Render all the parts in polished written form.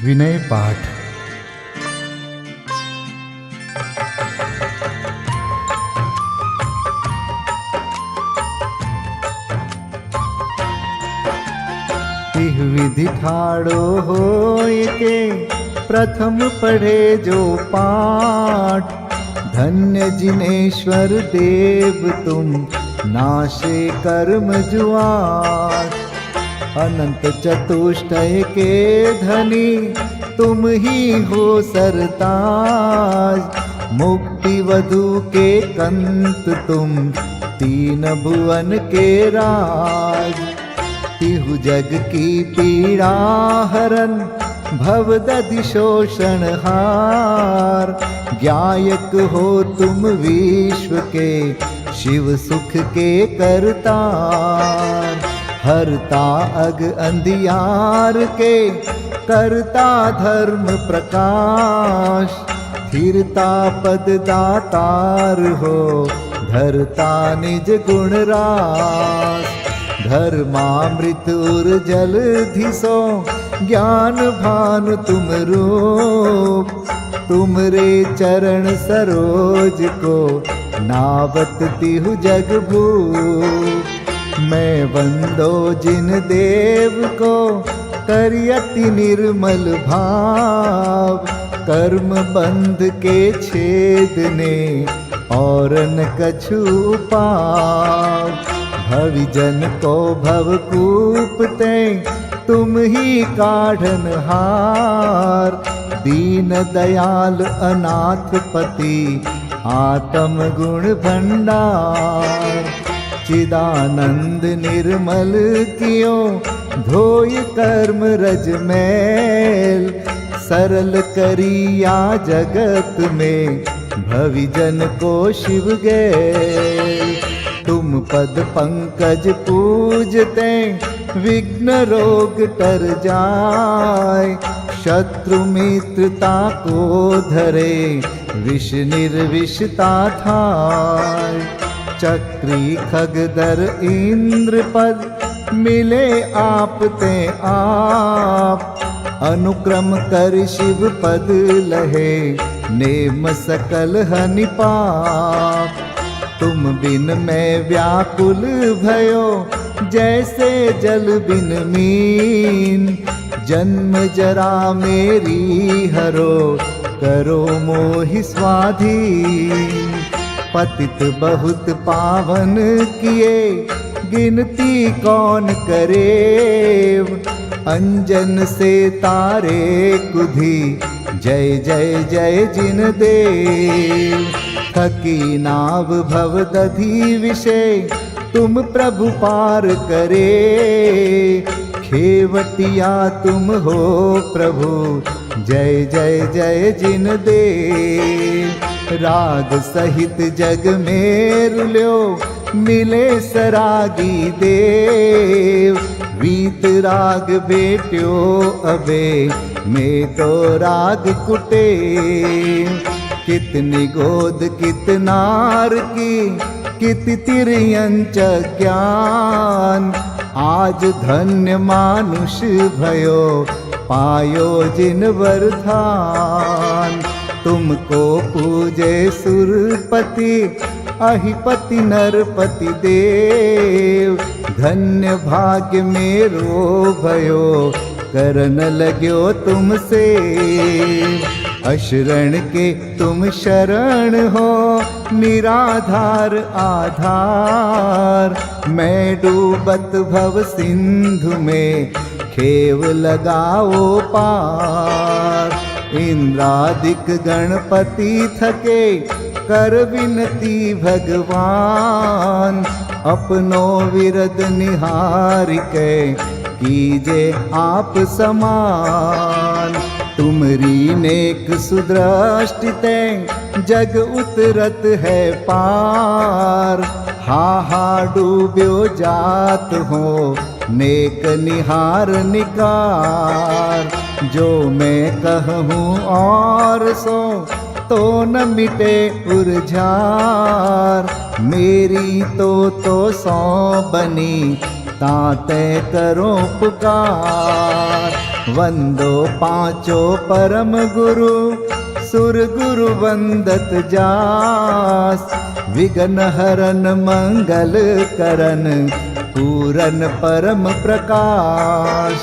विनय पाठ। तिह विधि ठाड़ो होय के प्रथम पढ़े जो पाठ। धन्य जिनेश्वर देव तुम नाशे कर्म जुआट। अनंत चतुष्टय के धनी तुम ही हो सरताज। मुक्ति वधु के कंत तुम तीन भुवन के राज। तिहु जग की पीड़ा हरन भवदधि शोषण हार। ज्ञायक हो तुम विश्व के शिव सुख के करतार। हरता अग अंधियार के करता धर्म प्रकाश। स्थिरता पद दातार हो धरता निज गुण रास। धर्मामृत उर जल धिसो ज्ञान भानु तुम रूप। तुमरे चरण सरोज को नावत तिहु जग भूप। मैं वंदो जिन देव को करियति निर्मल भाव। कर्म बंध के छेदने और न कछु पाव। भविजन को भवकूपते तुम ही काढ़न हार। दीन दयाल अनाथ पति आत्म गुण भंडार। चिदानंद निर्मल कियो धोय कर्म रज मैल। सरल करिया जगत में भविजन को शिव गैल। तुम पद पंकज पूजते विघ्न रोग तर जाय। शत्रु मित्रता को धरे विष निर्विषता थाय। चक्री खगधर इंद्र पद मिले आप ते आप। अनुक्रम कर शिव पद लहे नेम सकल हनि पाप। तुम बिन मैं व्याकुल भयो जैसे जल बिन मीन। जन्म जरा मेरी हरो करो मोहि स्वाधीन। पतित बहुत पावन किए गिनती कौन करे। अंजन से तारे कुधी जय जय जय जिन देव। थकी नाव भवदधि विषय तुम प्रभु पार करे। खेवटिया तुम हो प्रभु जय जय जय जिन देव। राग सहित जग में रुल्यो मिले सरागी देव। वीत राग बेट्यो अबे में तो राग कुटे। कितनी गोद कितनार की कित तिर्यंच ज्ञान। आज धन्य मानुष भयो पायो जिन वरदान। तुमको पूजे सुरपति अहिपति नरपति देव। धन्य भाग्य मेरो भयो करन लग्यो तुमसे। अशरण के तुम शरण हो निराधार आधार। मैं डूबत भव सिंधु में खेव लगाओ पार। इंद्रादिक गणपति थके कर विनती भगवान। अपनो विरद निहार के कीजे आप समान। तुमरी नेक सुदृष्टिते जग उतरत है पार। हा डूब्यो जात हो नेक निहार निकार। जो मैं कहूँ और सो तो न मिटे उर्झार। मेरी तो सौ बनी ताते करो पुकार। वंदो पांचों परम गुरु सुर गुरु वंदत जास। विघ्न हरन मंगल करन पूरन परम प्रकाश।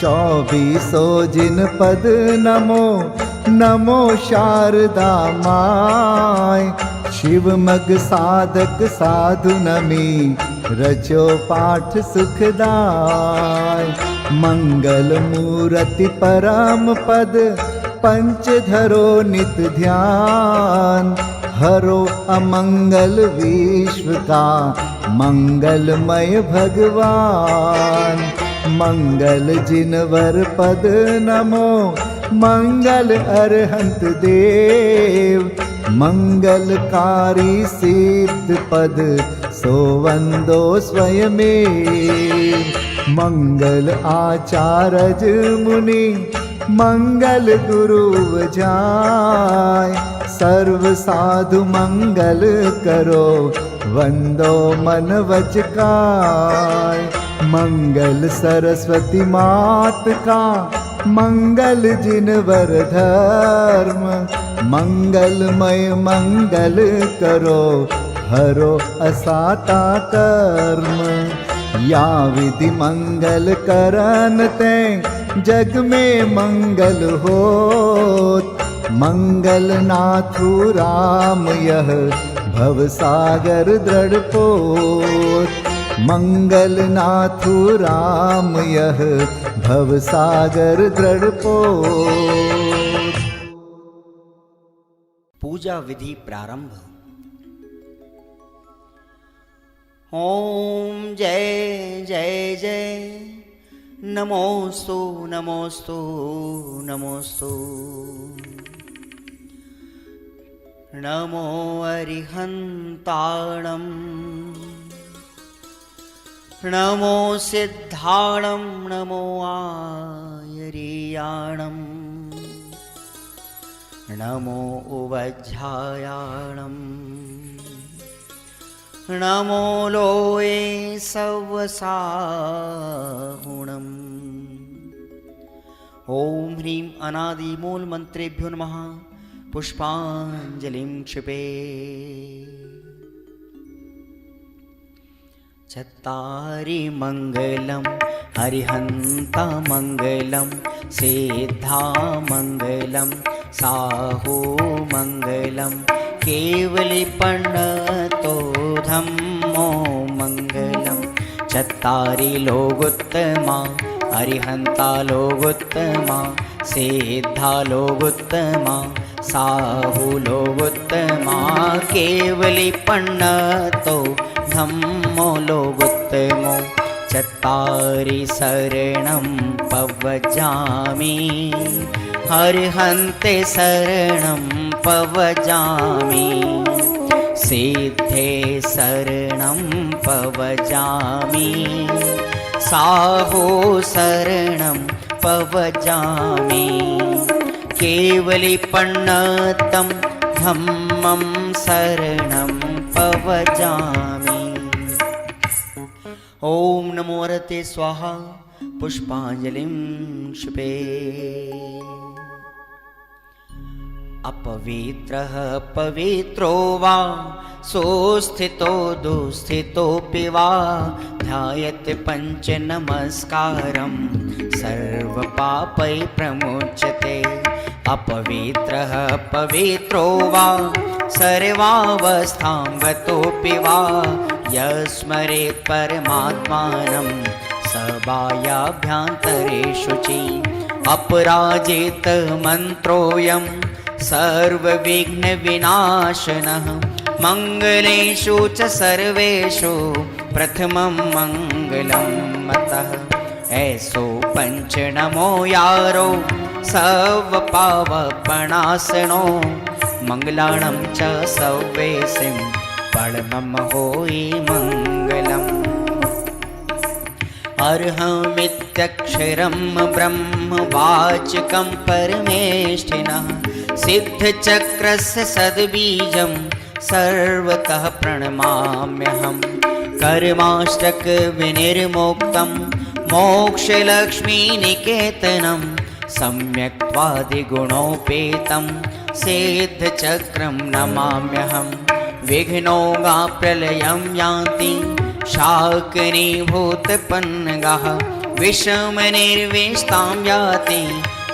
24 जिन पद नमो नमो शारदा माय। शिव मग साधक साधु नमी रचो पाठ सुखदाय। मंगल मूर्ति परम पद पंच धरो नित ध्यान। हरो अमंगल विश्व का मंगलमय भगवान। मंगल जिनवर पद नमो मंगल अरहंत देव। मंगलकारी सिद्ध पद सो वंदो स्वयमेव। मंगल आचारज मुनि मंगल गुरु जाय। सर्व साधु मंगल करो वंदो मन वच काय। मंगल सरस्वती मात का मंगल जिनवर धर्म। मंगलमय मंगल करो हरो असाता कर्म। या विधि मंगल करन ते जग में मंगल होत। मंगल नाथु राम यह भव सागर दृढ़ पोत। मंगल नाथु राम यह भव सागर दृढ़ पोत। पूजा विधि प्रारंभ। ओम जय जय जय नमोस्तु नमोस्तु नमोस्तु। नमो अरिहन्ताणं नमो सिद्धाणं नमो आयर्याणं नमो उवज्झायाणं नमो लोये सवसाहुणम्। ओम ह्रीं अनादिमूल मंत्रेभ्यो नमः। पुष्पांजलिं क्षिपे। चत्तारि मंगलम हरिहंता मंगलम सिद्धा मंगलम साहू मंगलम केवलीपन्नतो धम्मो मंगलम। चत्तारि लोगोत्तमा हरिहंता लोगोत्तमा सिद्धा लोगोत्तमा साहू लोगोत्तमा केवलीपन्नतो धम्मो लोगोत्तमो। चत्तारि शरणं पवजामि हरिहन्ते शरणं पवजामि। सिद्धे शरणं पवजामि साहो शरणं पवजामि। केवलीपन्नतं धम्मं शरणं पवजामि। ओम नमो हरते स्वाहा। पुष्पांजलिं क्षिपे। अपवित्रः पवित्रो वा सोस्थितो दुस्थितोऽपि वा ध्यायते पंच नमस्कारं सर्वपापै प्रमुच्यते। अपवित्रः पवित्रो वा सर्वावस्थां गतोऽपि वा यस्मरेत् परमात्मानं स बाह्याभ्यन्तरे शुचि। अपराजित मन्त्रोऽयं सर्वविघ्नविनाशनः मंगलेषु च सर्वेषु प्रथमं मंगलं मतः। ऐसो पंच नमो यारो सर्वपावपणासनो मंगलाणं च सव्वेसिं परमं होई मंगलम्। अर्हमित्यक्षरं ब्रह्म वाचकं परमेष्ठिनः सिद्धचक्रस्य सद्बीजं सर्वतः प्रणमाम्यहम्। कर्माष्टक विनिर्मुक्तं मोक्षलक्ष्मीनिकेतनं सम्यक्त्वादिगुणोपेतं सिद्धचक्रं नमाम्यहं। विघ्नौघाप्रलयं यान्ति शाकिनीभूतपन्नगाः, विषमनिर्विष्टां याति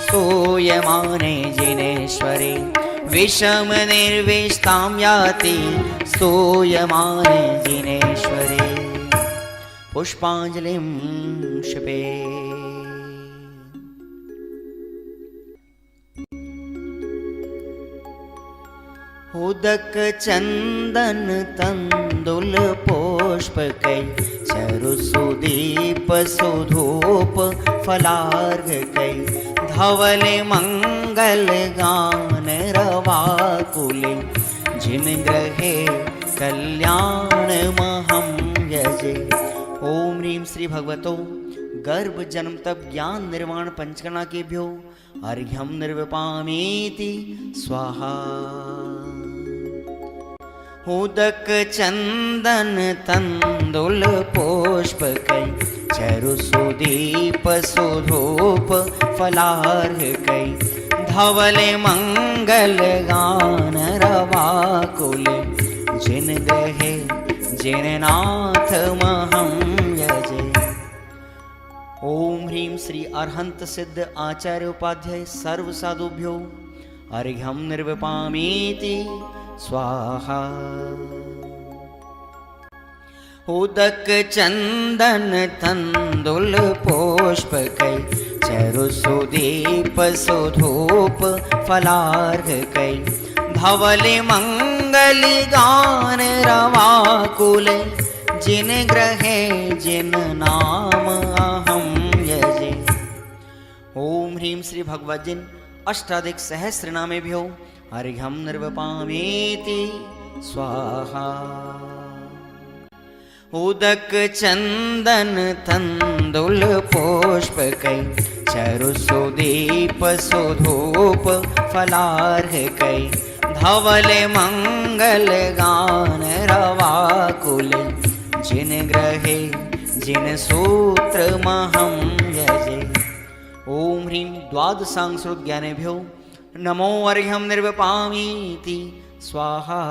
स्तूयमाने जिनेश्वरे। विषमनिर्विष्टां याति स्तूयमाने जिनेश्वरे। पुष्पाञ्जलिं क्षिपे। उदक चंदन तंदुल पुष्पकै चरुसुदीप सुधूप फलार्घकै धवल मंगल गान रवाकुले जिन ग्रहे कल्याण महं यजे। ओम ह्रीं श्री भगवतो गर्भ जन्म तप ज्ञान निर्वाण पंचकर्णा केभ्यो अर्घ्यं निर्विपामीति स्वाहा। उदक चंदन तंदुल पुष्पकै चरुसुदीप सुधूप फलार्घकै धवल मंगल गान रवाकुले जिन ग्रहे जिन नाथ महं यजे। ओम ह्रीं श्री अरहंत सिद्ध आचार्य उपाध्याय सर्व साधुभ्यो अर्घ्यं निर्विपामीति स्वाहा। उदक चंदन तंदुल पुष्पकै चरुसुदीप सुधूप फलार्घकै धवल मंगल गान रवाकुले जिन ग्रहे जिन नाम अहं यजे। ओम ह्रीं श्री भगवद्जिन अष्टाधिक सहस्रनामेभ्यो अर्घ्यं निर्विपामीति स्वाहा। उदक चंदन तंदुल पुष्पकै चरुसुदीप सुधूप फलार्घकै धवल मंगल गान रवाकुले जिन ग्रहे जिन सूत्र महं यजे। ओम ह्रीं द्वादशांशोद्ज्ञानेभ्यो नमो अर्घ्यं निर्विपामीति स्वाहा।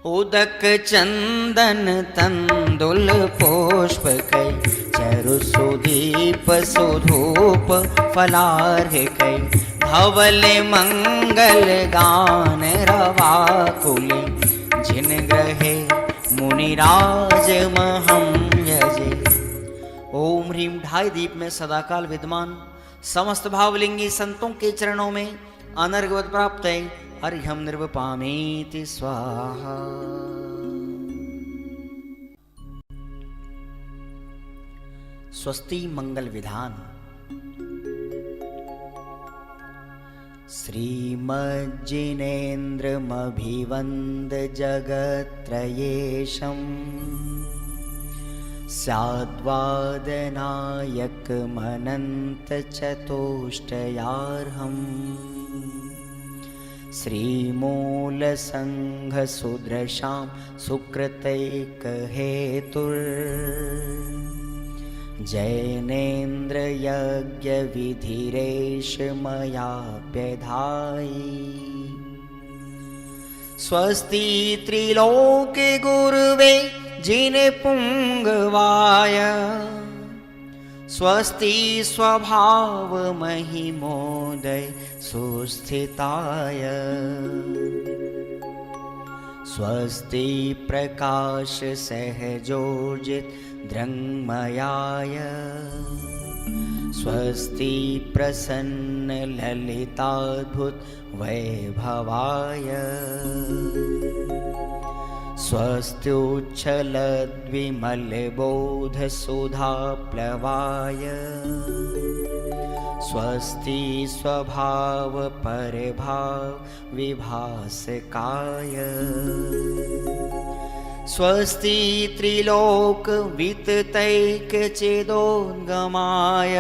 उदक चंदन तंदुल पुष्पकै चरुसुदीप सुधूप फलार्घकै धवल मंगल गान रवाकुले जिन ग्रहे मुनिराज महं यजे। ओम ह्रीं ढाई दीप में सदाकाल विद्यमान समस्त भावलिंगी संतों के चरणों में अनर्घवत प्राप्त है अर्घ्यं निर्विपामीति स्वाहा। स्वस्ति मंगल विधान। श्रीमज्जिनेन्द्रमभिवन्द जगत्त्रयेशम् स्याद्वादनायकमनन्तचतुष्टयार्हम् श्रीमूलसङ्घसुदृशां सुकृतैकहेतुर् जैनेन्द्रयज्ञविधिरेष मयाप्यधायि। स्वस्ति त्रिलोके गुरुवे जिनपुङ्गवाय स्वस्ति स्वभाव महिमोदय सुस्थिताय स्वस्ति प्रकाश सहजोजित दृङ्मयाय स्वस्ति प्रसन्न ललिताद्भुत वैभवाय स्वस्त्युच्छलद्विमलबोधसुधाप्लवाय स्वस्ति स्वभाव परभाव विभासकाय स्वस्ति त्रिलोक विततैकचेदोद्गमाय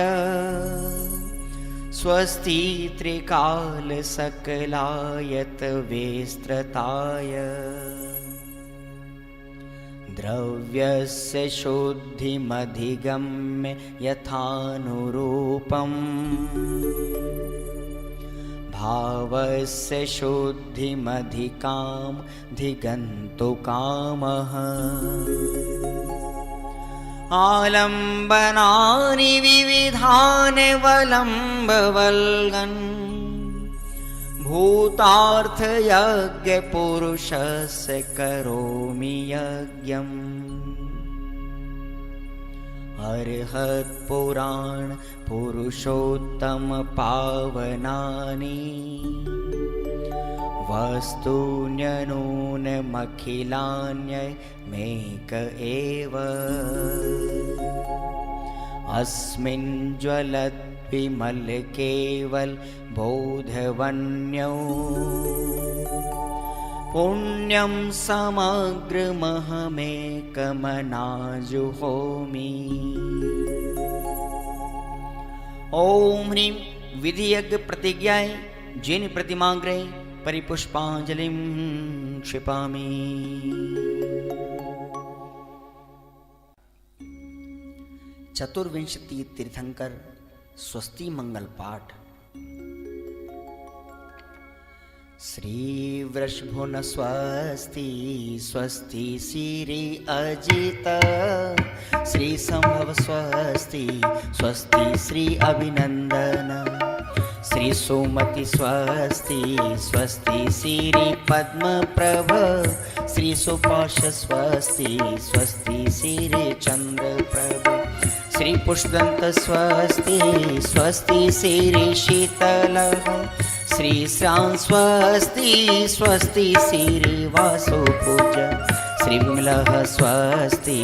स्वस्ति त्रिकाल सकलायत विस्तृताय द्रव्यस्य शुद्धिमधिगम्य यथानुरूपम् भावस्य शुद्धिमधिकाम् धिगन्तुकामः आलम्बनानि विविधानि वलम्बवल्गन् भूतार्थयज्ञपुरुषस्य करोमि यज्ञम् अर्हत्पुराण पुरुषोत्तम पावनानि वस्तून्यनूनमखिलान्यमेक एव अस्मिन् ज्वलद्विमल केवल बोधवन्यो पुण्यं समग्रमहमेकमनाजुहोमि। ओम ह्रीं विधियज्ञ प्रतिज्ञाय जिन प्रतिमाग्रे परिपुष्पांजलिं क्षिपामि। चतुर्विंशति तीर्थंकर स्वस्ति मंगल पाठ। श्री वृषभुन स्वस्ति स्वस्ति श्री अजित श्री संभव स्वस्ति स्वस्ति श्री अभिनंदन श्री सुमति स्वस्ति स्वस्ति श्री पद्म प्रभ श्री सुपाश स्वस्ति स्वस्ति श्री चंद्र प्रभ श्री पुष्पदंत स्वस्ति स्वस्ति श्री शीतल श्री श्याम स्वस्ति स्वस्ति श्री वासुपूज श्री विमलः स्वस्ति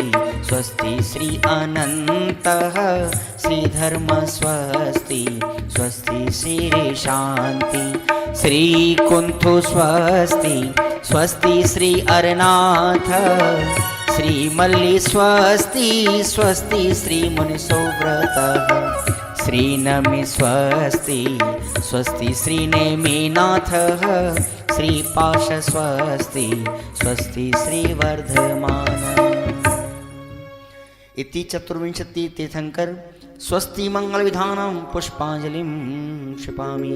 स्वस्ति श्री अनन्तः श्री धर्म स्वस्ति स्वस्ति श्री शांति श्री कुंथु स्वस्ति स्वस्ति श्री अरनाथ श्री मल्ली स्वस्ति स्वस्ति श्री मुनिसोव्रतः श्री नमि स्वस्ति स्वस्ति श्री नेमिनाथः श्री पाश स्वस्ति स्वस्ति श्री वर्धमान। इति चतुर्विंशति तीर्थंकर स्वस्ति मंगल विधानं पुष्पांजलिं क्षिपामि।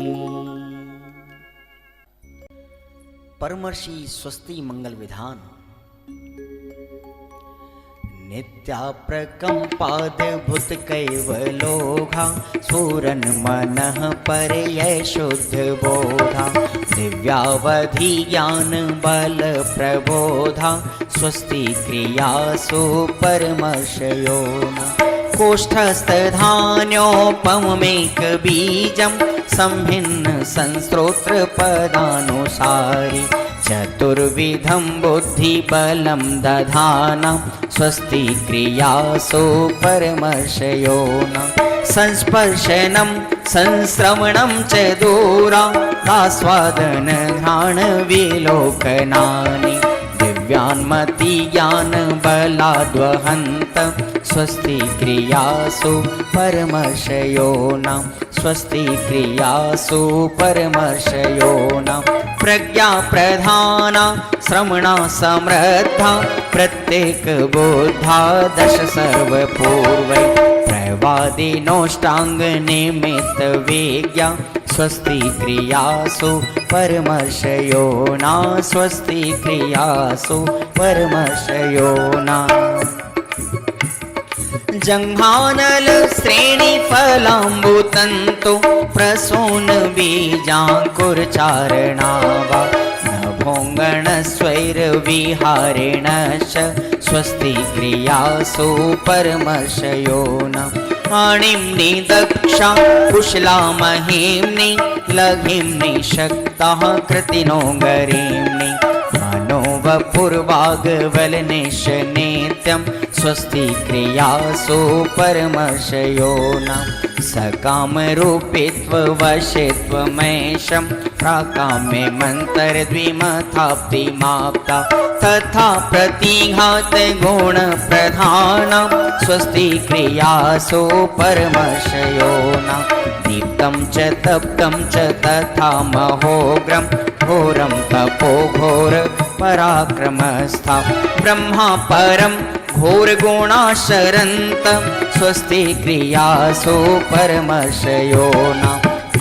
परमर्षि स्वस्ति मंगल विधान। नित्याप्रकम्पाद्भुत कैवलोघा स्फुरन् मनः परयै शुद्ध बोधा दिव्यावधि ज्ञान बल प्रबोधा स्वस्ति क्रियासु परमर्षयो कोष्ठस्थधान्योपमेक बीजं संभिन्न संस्त्रोत्र पदानुसारि चतुर्विधं बुद्धिबलं दधाना स्वस्ति क्रियासु परमर्षयो संस्पर्शनं संश्रवणं च दूरादास्वादन घ्राण विलोकनानि दिव्यान्मति ज्ञान बलाद्वहन्त स्वस्ति क्रियासु परमर्षयो स्वस्ति क्रियासु परमर्षयो प्रज्ञा प्रधाना श्रमणा समृद्धा प्रत्येक बुद्धा दश सर्वपूर्वै प्रवादिनोष्टांग निमित्त वेज्ञा स्वस्ति क्रियासु परमर्षयो स्वस्ति क्रियासु परमर्षयो जंघानल श्रेणी फलाम्बुतंतु प्रसून बीजांकुरचारणावा नभोंगण स्वैर विहारेणश्च स्वस्ति क्रियासु परमर्षयो आणिम्नि दक्षा कुशला महिम्नि लघिम्नि शक्ताः कृतिनो गरिम्नि मनोवपुर्वाग्वलनिश नित्यं स्वस्ति क्रियासु परमर्षयो सकामरूपित्ववशित्वमेशं प्राकाम्ये मन्तरद्विमथाप्तिमाप्ता तथा प्रतिघात गुणप्रधाना स्वस्ति क्रियासु परमर्षयो दीप्त तप्तं च तथा महोग्रं घोरं तपो घोर पराक्रमस्था ब्रह्मा परं घोरगुणाशरन्त स्वस्ति क्रियासु परमर्षयो न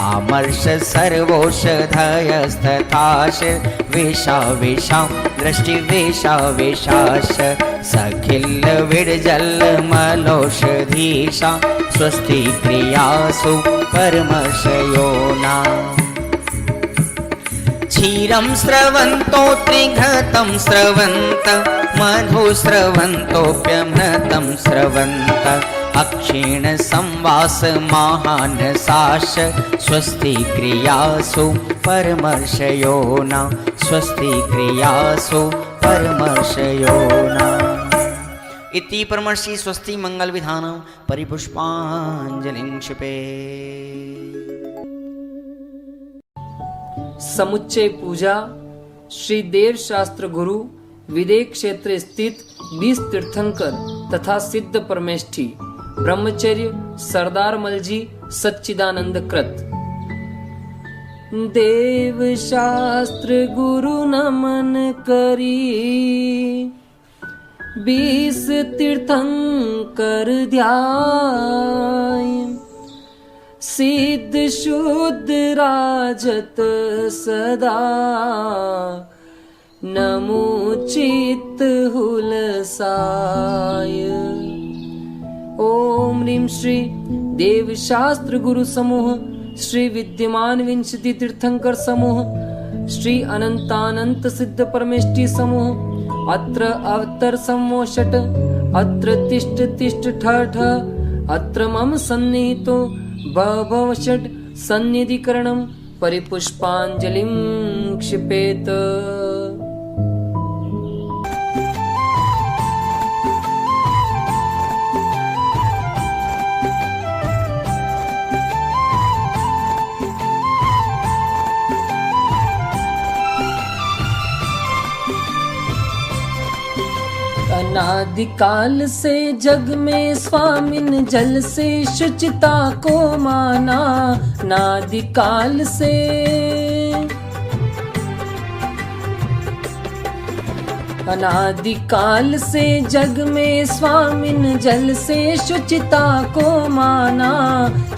आमर्ष सर्वौषधयस्तथाश विषा दृष्टिवेशाश सखिल विड्जलमलौषधीशा स्वस्ति क्रियासु परमर्षयो न क्षीरं स्रवन्तो त्रिघतं स्रवन्त मधु स्रवन्तोऽप्यमृतं स्रवन्त अक्षीण संवास महानसाश स्वस्ति क्रियासु परमर्षयो न स्वस्ति क्रियासु परमर्षयो न इति परमर्षि स्वस्ति मंगल विधानं परिपुष्पाञ्जलिं क्षिपे। समुच्चय पूजा श्री देव शास्त्र गुरु विदेह क्षेत्र स्थित 20 तीर्थंकर तथा सिद्ध परमेष्ठी ब्रह्मचर्य सरदार मलजी सच्चिदानंद कृत। देव शास्त्र गुरु नमन करी 20 तीर्थंकर ध्याय सिद्ध शुद्ध राजत सदा नमोचित हुलसाय। ओम ह्रीं श्री देव शास्त्र गुरु समूह श्री विद्यमान विंशति तीर्थंकर समूह श्री अनंतानंत सिद्ध परमेष्ठी समूह अत्र अवतर समोषट अत्र तिष्ठ तिष्ठ ठ ठ अत्र मम सन्निहितो भव षट् सन्निधिकरणं परिपुष्पाञ्जलिं क्षिपेत। अनादिकाल से जग में स्वामिन जल से शुचिता को माना नादिकाल से अनादिकाल से जग में स्वामिन जल से शुचिता को माना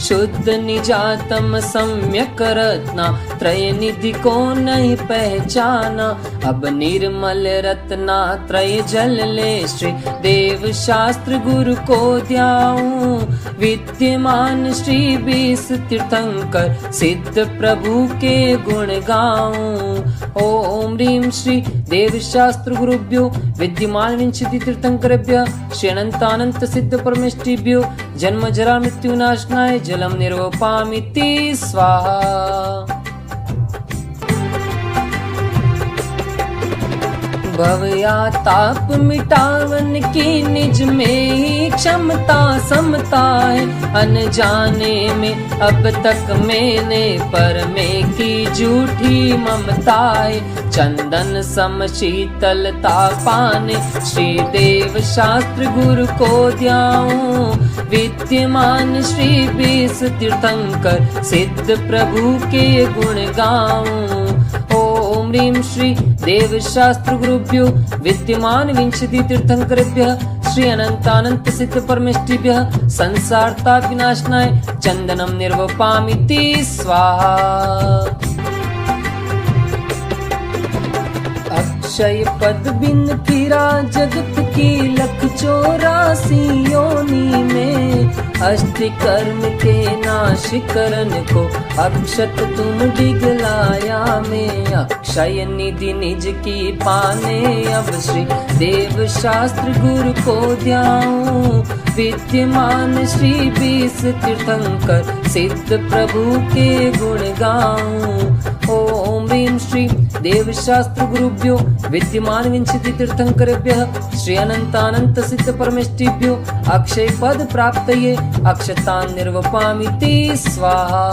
शुद्ध निजातम सम्यक रत्ना त्रय निधि को नहीं पहचाना अब निर्मल रत्ना त्रय जल ले श्री देव शास्त्र गुरु को ध्याऊं विद्यमान श्री 20 तीर्थंकर सिद्ध प्रभु के गुण गाऊं। ओम ह्रीं श्री देव शास्त्र गुरुभ्यो विद्यमान विंशति तीर्थंकरेभ्यः श्री अनंतानंत सिद्ध परमेष्ठिभ्यो जन्म जरा मृत्यु नाशनाय जलम निर्वपामिति स्वाहा। भव या ताप मिटावन की निज में ही क्षमता समता है अनजाने में अब तक मैंने पर में की झूठी ममता है चंदन सम शीतलता पाने श्री देव शास्त्र गुरु को ध्याऊं विद्यमान श्री 20 तीर्थंकर सिद्ध प्रभु के गुण गाऊं। ओम ह्रीं श्री देव शास्त्र गुरुभ्यो विद्यमान विंशति तीर्थंकरेभ्यः श्री अनंतानंत सिद्ध परमेष्ठिभ्यः संसार ताप विनाशनाय चंदनम निर्वपामिति स्वाहा। अक्षय पद बिन फिरा जगत की 184 योनि में अष्ट कर्म के नाश करन को अक्षत तुम डिगलाया में अक्षय निधि निज की पाने अब श्री देव शास्त्र गुरु को ध्याऊं विद्यमान श्री 20 तीर्थंकर सिद्ध प्रभु के गुण गाऊं। ओम ह्रीं श्री देव शास्त्र गुरुभ्यो विद्यमान विंशति तीर्थंकरेभ्यः श्री अनंतानंत सिद्ध परमेष्ठिभ्यो अक्षय पद प्राप्तये अक्षतान् निर्वपामिति स्वाहा।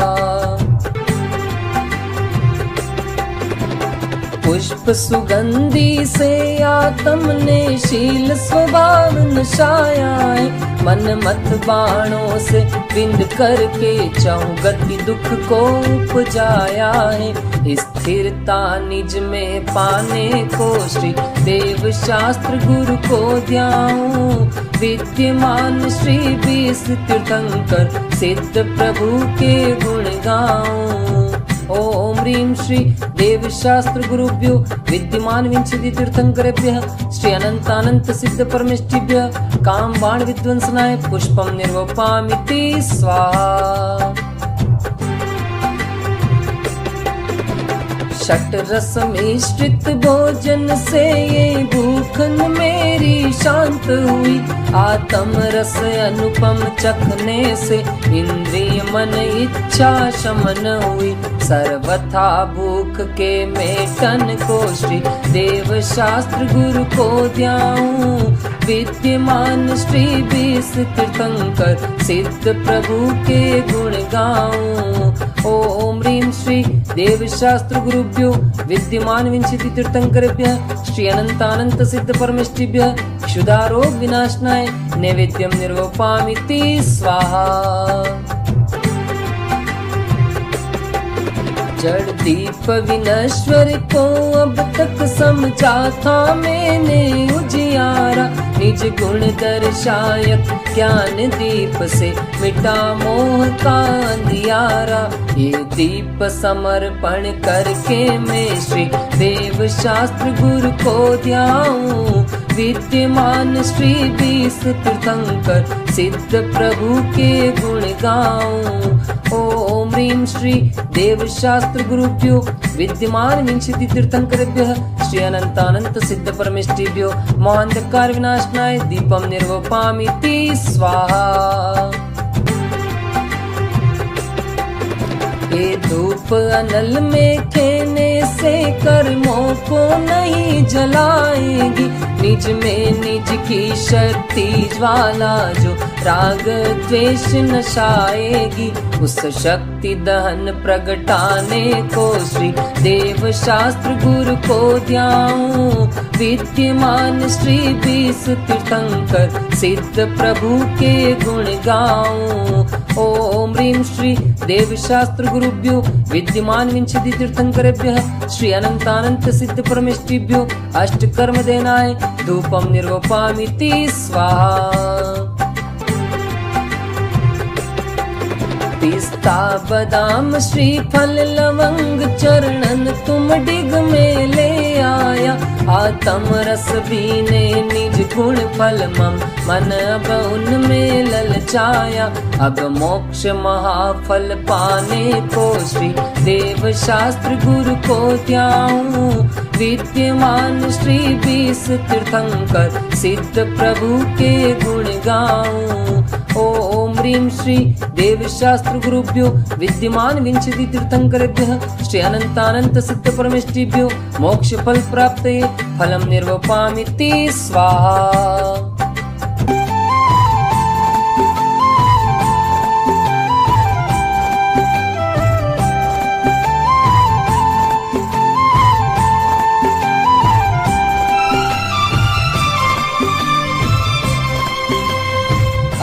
पुष्प सुगंधी से आत्म ने शील स्वभाव नशाया है मन मत बाणों से बिंद करके चाहूं गति दुख को उपजाया है। स्थिरता निज में पाने को श्री देव शास्त्र गुरु को ध्याऊं। विद्यमान श्री 20 तीर्थंकर सिद्ध प्रभु के गुण गाऊं। ओम ह्रीं श्री देव शास्त्र गुरुभ्यो विद्यमान विंशति तीर्थंकरेभ्यः श्री अनंतानंत सिद्ध परमेष्टिभ्यः काम बाण विध्वंसनाय पुष्पम निर्वपामिति स्वाहा। षट रस मिश्रित भोजन से ये भूखन मेरी शांत हुई। आत्म रस अनुपम चखने से इंद्रिय मन इच्छा शमन हुई। सर्वथा भूख के मेटन को श्री देव शास्त्र गुरु को ध्याऊं। विद्यमान श्री 20 तीर्थंकर सिद्ध प्रभु के गुण गाऊं। ओम ह्रीं श्री देव शास्त्र गुरुभ्यो विद्यमान विंशति तीर्थंकरेभ्यः श्री अनंतानंत सिद्ध परमेष्टिभ्यः क्षुधारोग विनाशनाय नैवेद्यम निर्वपामिति स्वाहा। जड़ दीप विनश्वर को अब तक समझा था मैंने उजियारा। निज गुण दर्शायक ज्ञान दीप से मिटा मोह का अंधियारा। ये दीप समर्पण करके मैं श्री देव शास्त्र गुरु को ध्याऊं। विद्यमान श्री 20 तीर्थंकर सिद्ध प्रभु के गुण गाऊं। ओम ह्रीं श्री देव शास्त्र गुरुभ्यो विद्यमान विंशति तीर्थंकरेभ्यः श्री अनंतानंत सिद्ध परमेष्टिभ्यो मोहांधकार विनाशनाय दीपम निर्वपामिति स्वाहा। ये धूप अनल में खेने से कर्मों को नहीं जलाएगी। निज में निज की शक्ति ज्वाला जो राग द्वेष नशाएगी। उस शक्ति दहन प्रगटाने को श्री देव शास्त्र गुरु को ध्याऊं। विद्यमान श्री 20 तीर्थंकर सिद्ध प्रभु के गुण गाऊं। ओम ह्रीं श्री देव शास्त्र गुरुभ्यो विद्यमान विंशति तीर्थंकरेभ्यः श्री अनंतानंत सिद्ध परमेष्टिभ्यो अष्ट कर्म देनाय धूपम निर्वपामिति स्वाहा। पिस्ता बादाम श्रीफल लवंग चरणन तुम डिग में ले आया। आत्म रस बीने निज गुण फल मम मन अब उनमें ललचाया। अब मोक्ष महाफल पाने को श्री देव शास्त्र गुरु को ध्याऊं। विद्यमान श्री 20 तीर्थंकर सिद्ध प्रभु के गुण गाऊं। ओम ह्रीं श्री देव शास्त्र गुरुभ्यो विद्यमान विंशति तीर्थंकरेभ्यः श्री अनंतानंत सिद्ध परमेष्टिभ्यो मोक्ष फल प्राप्तये फलम निर्वपामिति स्वाहा।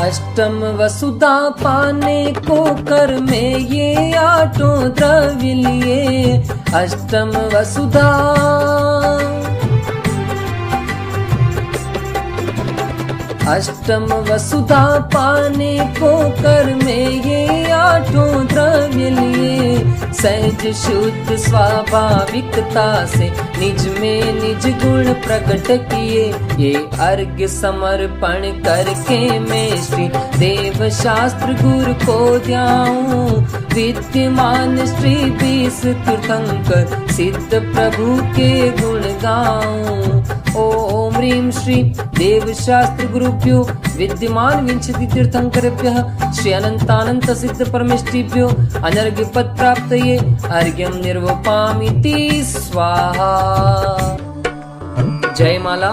अष्टम वसुधा पाने को कर में ये आठों द्रव्य लिए। अष्टम वसुधा अष्टम वसुधा पाने को कर में ये आठों द्रव्य लिए। सहज शुद्ध स्वाभाविकता से निज में निज गुण प्रकट किए। ये अर्घ्य समर्पण करके मैं श्री देव शास्त्र गुरु को ध्याऊं। विद्यमान श्री 20 तीर्थंकर सिद्ध प्रभु के गुण गाऊं। ओम ह्रीं श्री देव शास्त्र गुरुभ्यो विद्यमान विंशति तीर्थंकरेभ्यः श्री अनंतानंत सिद्ध परमेष्टिभ्यो अनर्घ्य पद प्राप्तये अर्घ्यम निर्वपामिति स्वाहा। जय माला।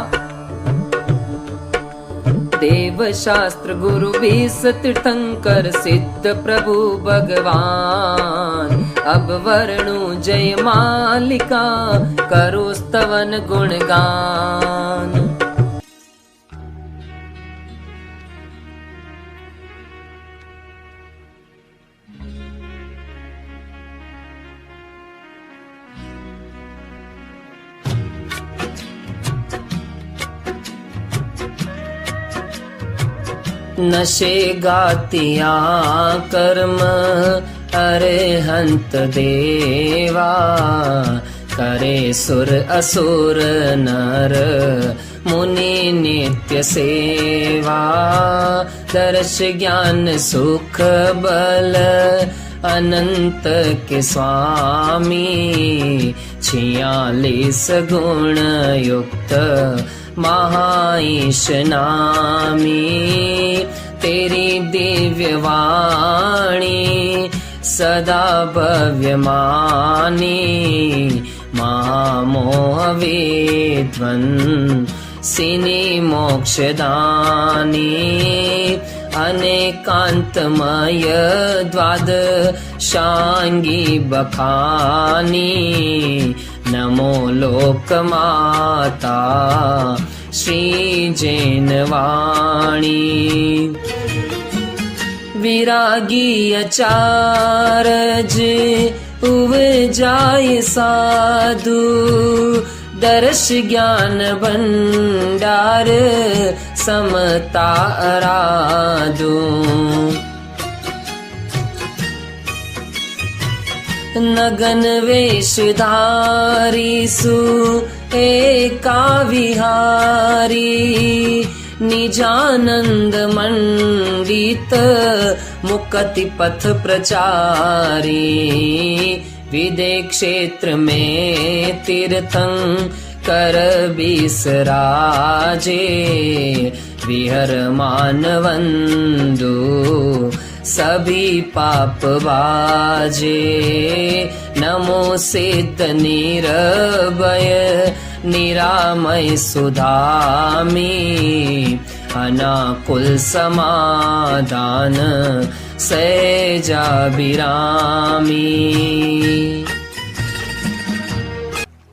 देव शास्त्र गुरु 20 तीर्थंकर सिद्ध प्रभु भगवान। अब वर्णु जय मालिका करो स्तवन गुणगान। नशे गातिया कर्म अरहंत देवा, करे सुर असुर नर मुनि नित्य सेवा। दर्श ज्ञान सुख बल अनंत के स्वामी, 46 गुण युक्त महाईश नामी। तेरी दिव्य वाणी सदा भव्य मानी, महामोह विध्वंसिनी मोक्षदानी। अनेकांतमय द्वादशांगी बखानी, नमो लोकमाता श्री जैनवाणी। विरागी अचारज उपजाय साधु, दर्श ज्ञान भंडार समता अराधु। नगन वेशधारी सु एका विहारी, निजानंद मंडित मुक्ति पथ प्रचारी। विदे क्षेत्र में तीर्थंकर बिसराजे, विहर मानवंदु सभी पाप बाजे। नमो सिद्ध निरभय निरामय सुधामी, अनाकुल समाधान सैजाभिरामी।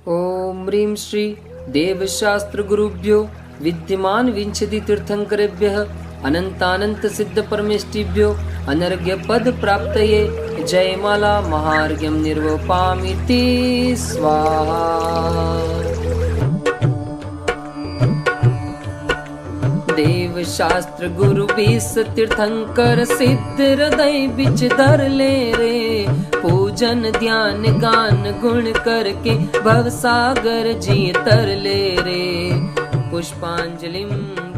ओम ह्रीं श्री देवशास्त्र गुरुभ्यो विद्यमान विंशति तीर्थंकरेभ्यः अनंतानंत सिद्ध परमेष्टिभ्यो अनर्घ्य पद प्राप्तये जयमाला महार्घ्यं निर्वपामिति स्वाहा। देव शास्त्र गुरु 20 तीर्थंकर सिद्ध हृदय बिच धर ले रे। पूजन ध्यान गान गुण करके भव सागर जी तर ले रे। पुष्पांजलिं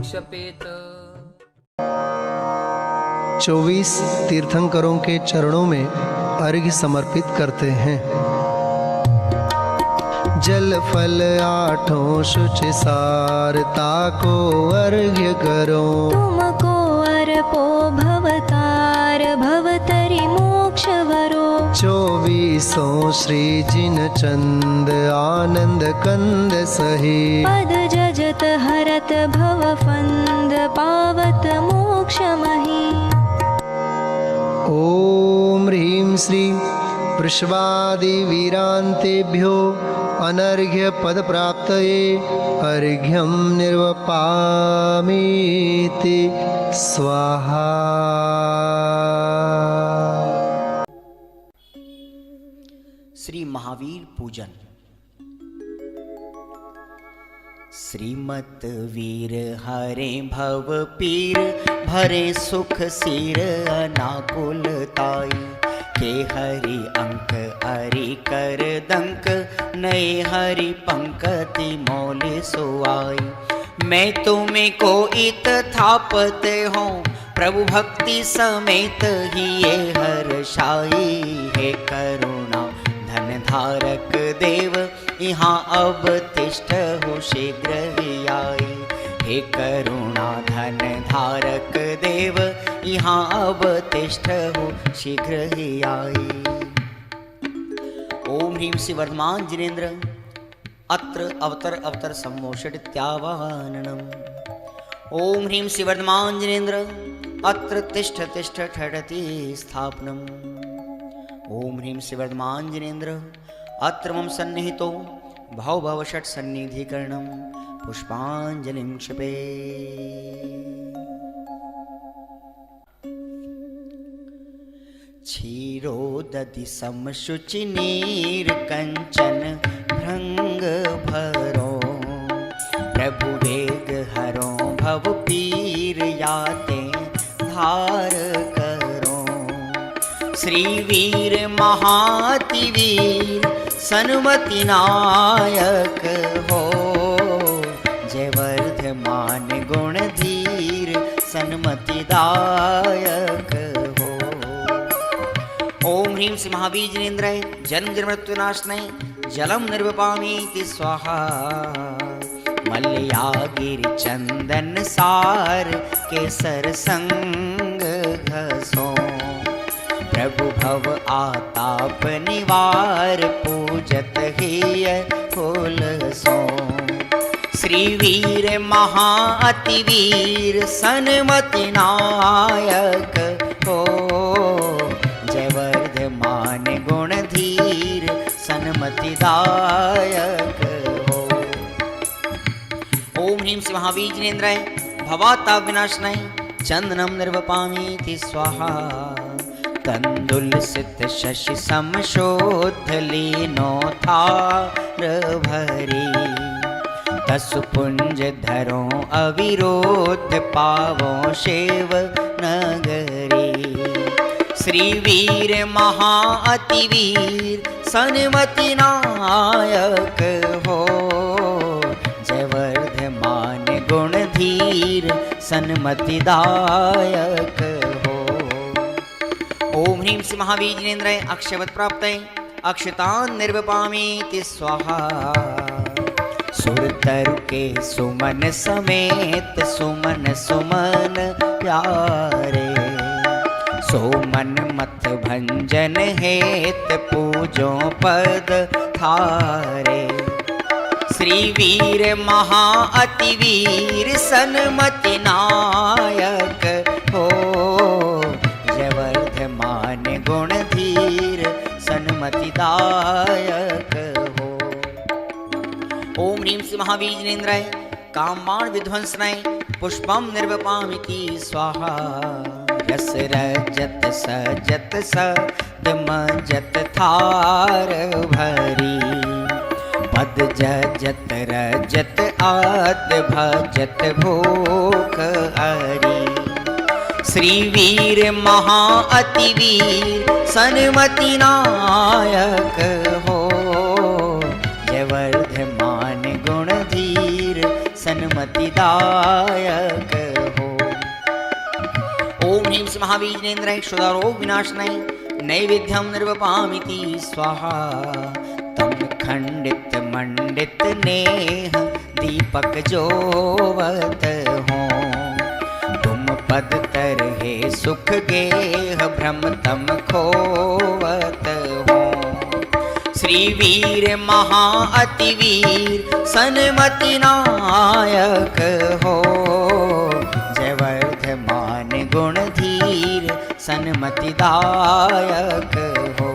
क्षपेत। 24 तीर्थंकरों के चरणों में अर्घ्य समर्पित करते हैं। जल फल आठों शुचि सारता को अर्घ्य करो। तुमको अर्पो भवतार भवतरि मोक्ष वरो। 24 श्री जिन चंद आनंद कंद सही। पद जजत हरत भव फंद पावत मोक्ष मही। ओम ह्रीं श्री वृषभादि वीरांतेभ्यो अनर्घ्य पद प्राप्तये अर्घ्यं निर्वपामीति स्वाहा। श्री महावीर पूजन। श्रीमत वीर हरे भव पीर, भरे सुख सिर अनाकुलताई। के हरि अंक हरि कर दंक, नए हरि पंकति मौले सोआई। मैं तुम्हें को इत थापते हो, प्रभु भक्ति समेत ही ये हर्षाई। हे करुणा धन धारक देव, यहाँ अब तिष्ठ हो शीघ्र ही आई। हे करुणा धन धारक देव, यहाँ अब तिष्ठ हो शीघ्र ही आई। ओम ह्रीं श्री वर्धमान जिनेन्द्र अत्र अवतर अवतर सम्मोषित्यावाहनम्। ओम ह्रीं श्री वर्धमान जिनेन्द्र अत्र तिष्ठ तिष्ठ ठठति स्थापनम्। ओम ह्रीं श्री वर्धमान जिनेन्द्र अत्र मम सन्निहितो भव भव षट् सन्निधिकरणम्। पुष्पांजलिं क्षिपे। क्षीरोदधि समशुचि नीर कंचन भृंग भरो। प्रभु वेग हरो भव पीर याते, श्री वीर महातिवीर सन्मति नायक हो, जय वर्धमान गुण धीर सन्मति दायक हो। ओम ह्रीं श्री महाबीजनेन्द्राय जन्म मृत्युनाशनाय जलम निर्वपामीति स्वाहा। मल्ल्यागिरि चंदन सार केसर संग घसो, प्रभु भव आताप निवार पूजत हिय फूल सो। श्री वीर महाअतिवीर सन्मति नायक हो, जय वर्धमान गुण धीर सन्मति दायक हो। ओम ह्रीं श्री महाबीजनेन्द्राय भवाताप विनाशनाय चंदनम निर्वपामीति स्वाहा। तंदुलसित शशि समशोध लीनो थार भरी, तसु पुंज धरो अविरोध पावो शिव नगरी। श्री वीर महाअतिवीर सन्मति नायक हो, जय वर्धमान गुण धीर सन्मति दायक हो। ओम ह्रीं श्री महाबीजनेन्द्राय अक्षवत् प्राप्तये अक्षतान् निर्वपामीति स्वाहा। सुरतरु के सुमन समेत सुमन सुमन प्यारे, सोमन मत भंजन हेत पूजो पद थारे। श्री वीर महाअतिवीर सन्मति नायक हो, जय वर्धमान गुण धीर सन्मति दायक हो। ओम ह्रीं श्री महाबीजनेन्द्राय कामबाण विध्वंसनाय पुष्पम निर्वपामीति स्वाहा। रस रजत सजत सदमजत थार भरी, पद जजत रजत आद भजत भूख हरी। श्री वीर महाअतिवीर सन्मति नायक हो, जय वर्धमान गुण धीर सन्मति दायक हो। ओम ह्रीं श्री महाबीजनेन्द्राय क्षुधारोग विनाशनाय नैवेद्यम निर्वपामीति स्वाहा। तम खंडित मंडित नेह दीपक जोवत हो, तुम पद तरहे सुख गेह भ्रम तम खोवत हो। श्री वीर महाअतिवीर सन्मति नायक हो, जय वर्धमान गुण धीर सन्मति दायक हो।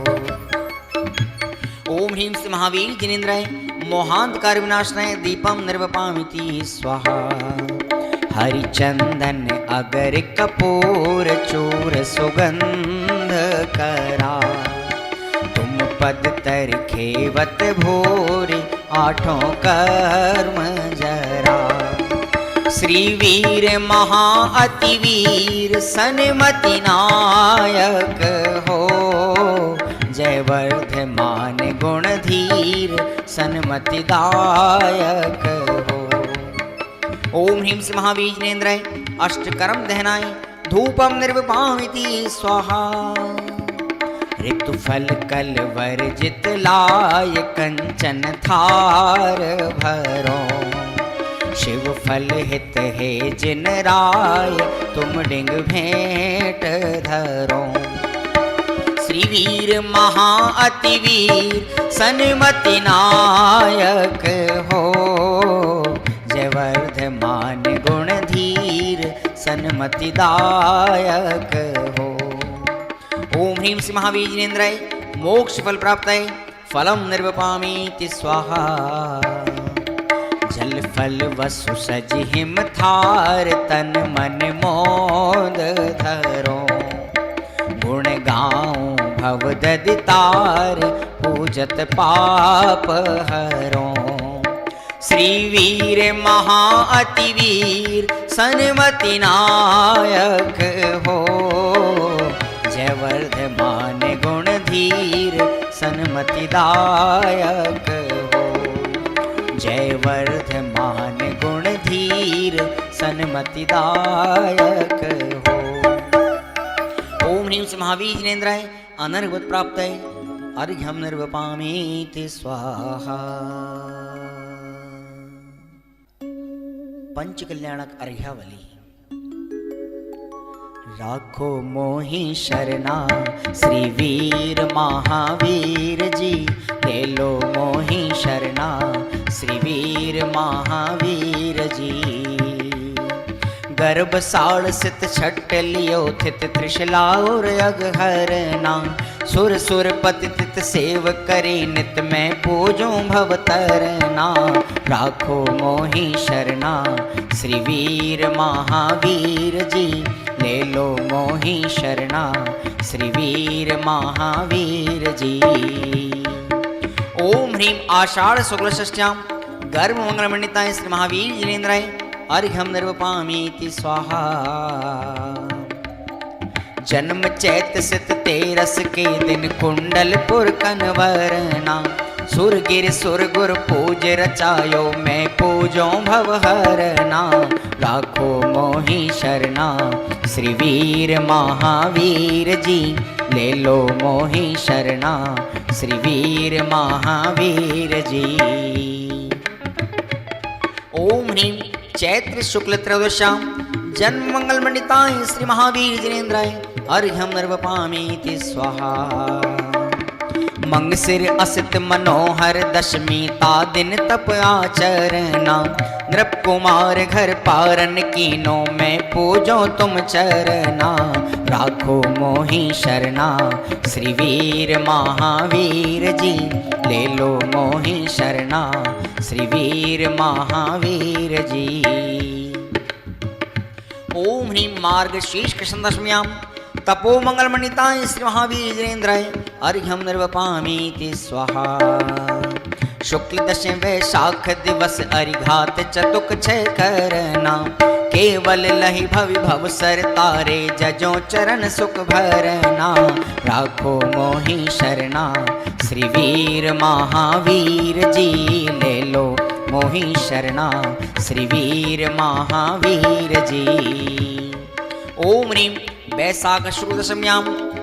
ओम ह्रीं श्री महाबीजनेन्द्राय मोहांधकार विनाशनाय दीपम निर्वपामीति स्वाहा। हरिचंदन अगर कपूर चूर सुगंध करा, तुम पद तर खेवत भोरे आठों कर्म जरा। श्री वीर महाअतिवीर सन्मति नायक हो, जय वर्धमान गुण धीर सन्मति दायक हो। ओम ह्रीं श्री महाबीजनेन्द्राय अष्टकर्म दहनाय धूपम निर्वपामीति स्वाहा। ऋतुफल कल वर्जित लाय कंचन थार भरो, शिव फल हित है जिन राय तुम डिंग भेंट धरो। श्री वीर महाअतिवीर सन्मति नायक हो, जय वर्धमान गुण धीर सन्मति दायक हो। ओम ह्रीं श्री महाबीजनेन्द्राय मोक्ष फल प्राप्तये फलम निर्वपामीति स्वाहा। जल फल वसु सज हिम थार तन मन मोद धरो, गुण गाऊं भव ददितार पूजत पाप हरो। श्री वीर महाअतिवीर सन्मति नायक हो, जय वर्धमान गुण धीर सन्मतिदायक हो। जय वर्धमान गुण धीर सन्मतिदायक हो। ओम ह्रीं श्री महावीर जिनेन्द्राय अनर्गवत प्राप्तये अर्घ्यं निर्वपामीति स्वाहा। पंचकल्याणक अर्घ्यावली। राखो मोहि शरणा श्री वीर महावीर जी, ले लो मोहि शरणा श्री वीर महावीर जी। गर्भ साड़ सित छट लियो थित त्रिशला और अघहरना, सुर सुर पति तित सेव करे नित मैं पूजो भवतरना। राखो मोहि शरणा श्री वीर महावीर जी, ले लो मोहि शरणा श्री वीर महावीर जी। ओम ह्रीं आषाढ़ शुक्ल षष्ठ्यां गर्भ मंगलमंडिताय श्री महावीर जिनेन्द्राय अर्घ्यं निर्वपामीति स्वाहा। जन्म चैत सित तेरस के दिन कुंडलपुर कनवरना, सुरगिर सुरगुर पूज रचायो मैं पूजो भवहरना। राखो मोहि शरणा श्री वीर महावीर जी, ले लो मोहि शरणा श्री वीर महावीर जी। ओम ह्रीं चैत्र शुक्ल त्रयोदश्यां जन्म मंगल मंडिताय श्री महावीर जिनेन्द्राय अर्घ्यं निर्वपामीति स्वाहा। मंगसिर असित मनोहर दशमी ता दिन तप आचरना, नृप कुमार घर पारन कीनो मैं पूजो तुम चरना। राखो मोहि शरणा श्री वीर महावीर जी, ले लो मोहि शरणा श्री वीर महावीर जी। ओम ह्रीं मार्गशीर्ष कृष्ण दशम्यां तपो मंगलमंडिताय श्री महावीर जिनेन्द्राय अर्घ्यं निर्वपामीति स्वाहा। शुक्ल दशम वैशाख दिवस अरिघात चतुक छय करना, केवल लहि भवि भव सर तारे जजो चरण सुख भरना। राखो मोहि शरणा श्री वीर महावीर जी, ले लो मोहि शरणा श्री वीर महावीर जी। ओम ह्रीं वैशाख शुक्ल दशम्यां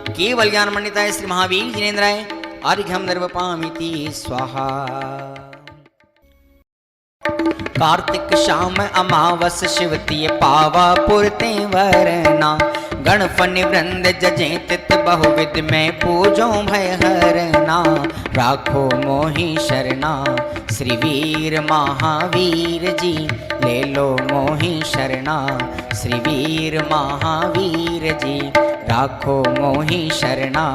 केवल ज्ञान मंडिताय श्री महावीर जिनेन्द्राय अर्घ्यं निर्वपामीति स्वाहा। कार्तिक शाम अमावस शिवतीय पावा पुरते वरना, गणफन वृंद जजे तित बहुविध में पूजो भय हरना। राखो मोहि शरणा श्री वीर महावीर जी, ले लो मोहि शरणा श्री वीर महावीर जी। राखो मोहि शरणा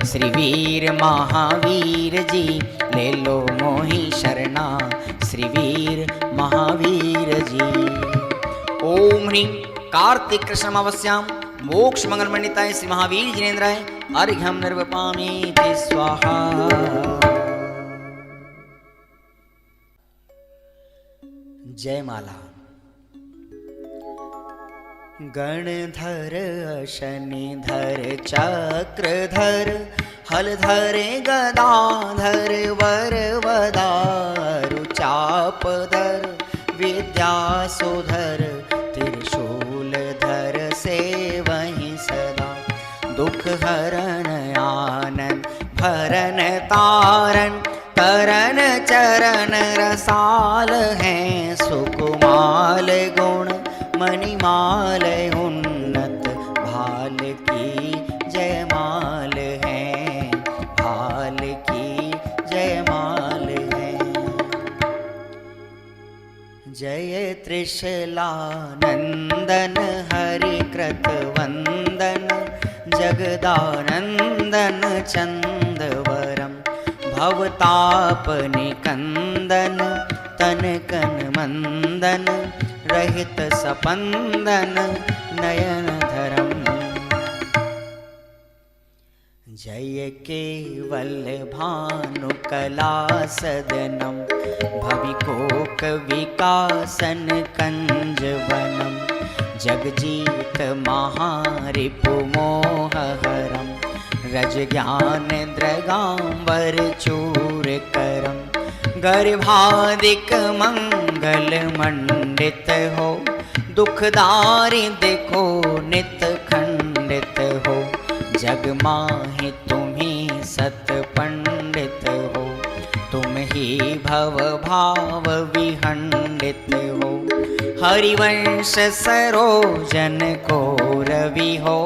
श्री वीर महावीर जी, ले लो मोहि शरणा श्री वीर महावीर जी। ओम ह्रीं कार्तिक कृष्ण अमावस्यां मोक्ष मंगल मंडिताय श्री महावीर जिनेन्द्राय अर्घ्यं निर्वपामीति स्वाहा। जय माला। गणधर शनिधर चक्रधर हलधर गदाधर वरवदारु चापधर विद्यासुधर त्रिशूलधर सेवहि सदा। दुख हरण आनंद भरन तारन करन चरण रसाल हैं सुकुमाल गुण मणिमाल उन्नत भाल की जयमाल है, भाल की जयमाल है। जय त्रिशलानंदन हरि कृत वंदन जगदानंदन चंदवरम भवतापनिकंदन तनकन मंदन रहित सपंदन नयन धरम। जय केवल भानु कला सदनम भविकोक विकासन कंजवनम जगजीत महारिपु मोहहरम रज ज्ञान द्रगांबर चूर करम, गर्भादिक मंगल मंडित हो, दुखदारी देखो नित खंडित हो, जग माहि तुम्ही सत पंडित हो, तुम ही भव भाव विहंडित हो, हरिवंश सरोजन को रवि हो,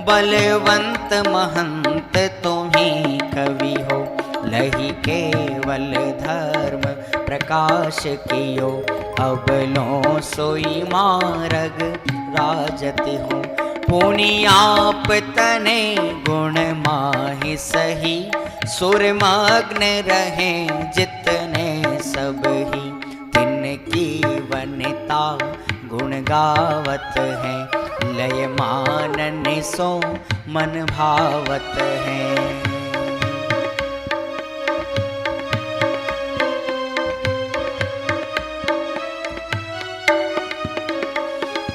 बलवंत महंत तुम्ही कवि हो, लही केवल धर्म प्रकाश कियो, अब लो सोई मार्ग राजति हो, पुनियाप तने गुण माहि सही, सुरमग्न रहे जितने सब ही, तिनकी वनिता गुण गावत है, लय मानन सो मन भावत है।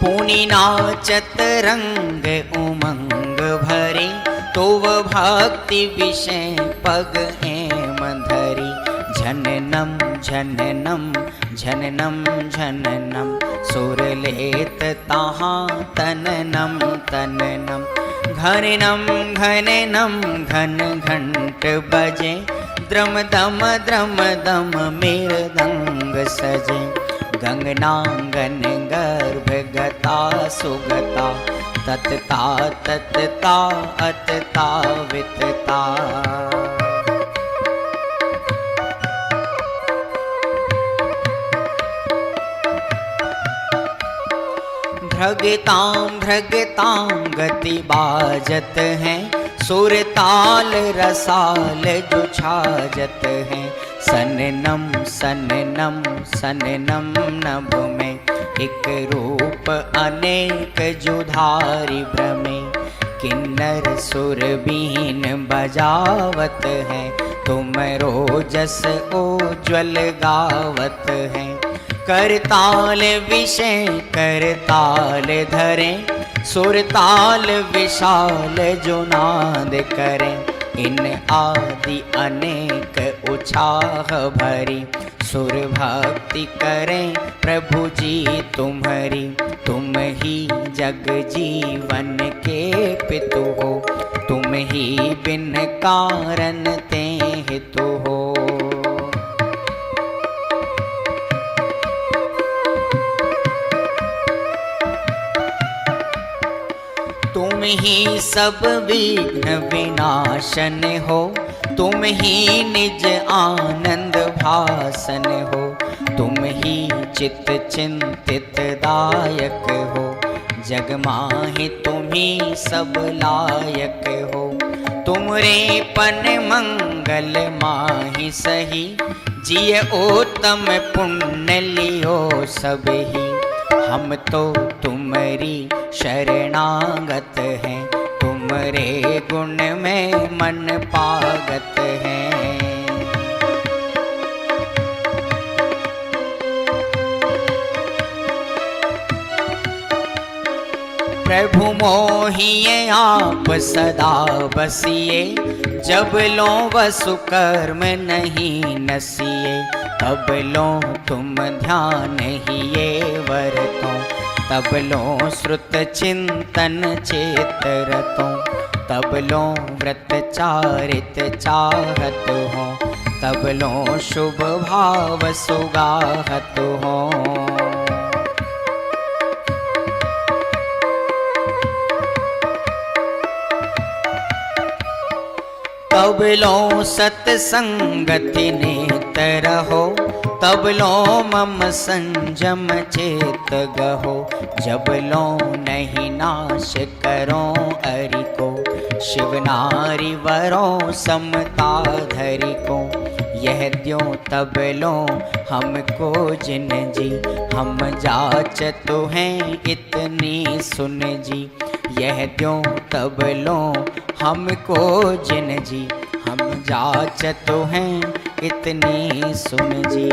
पुनि नाचत रंग उमंग भरे, तो वह भक्ति विषय पग एम धरी, झननम झननम झननम झननम, सुर लेत ताहाँ तननम तननम, घननम घननम घन घंट बजे, द्रम दम मृदंग सजे, गंगनांगन गर्भ गता सुगता, ततता ततता अतता वितता, भ्रगतां गति बाजत हैं, सुर ताल रसाल जो छाजत हैं, सननम सननम सननम नभ में, एक रूप अनेक जुधारी भ्रमे, किन्नर सुर बीन बजावत है, तुम रोजस उज्ज्वल गावत है, करताल विषय करताल धरे, सुरताल विशाल जो नाद करें, इन आदि अनेक उछाह भरी, सुर भक्ति करें प्रभु जी तुम्हारी, तुम ही जग जीवन के पितु हो, तुम ही बिन कारण ते हितु हो। तुम ही सब विघ्न विनाशन हो, तुम ही निज आनंद भासन हो, तुम ही चित्त चिंतित दायक हो, जग माहि तुम ही सब लायक हो, तुमरे पन मंगल माहि सही, जिय उत्तम पुण्य लियो सब ही, हम तो तुम्हारी शरणागत हैं, तुम्हारे गुण में मन पागत हैं। प्रभु मोहिए आप सदा बसिए, जब लो वसु कर्म नहीं नसिए, तब लो तुम ध्यान ही ये वरतो, तब लो श्रुत चिंतन चेत रतो, तब लो व्रत चारित चाहत हो, तब लो शुभ भाव सुगाहत हो। तब लो सत्संगति नेतर हो, तब लो मम संजम चेत गहो, जब लो नहीं नाश करो अरि को, शिव नारी वरों समता धरि को, यह द्यो तब लो हमको जिन जी, हम जाचत हैं इतनी सुन जी, यह द्यो तब लो हमको जिन जी, हम जाचत हैं इतनी सुन जी।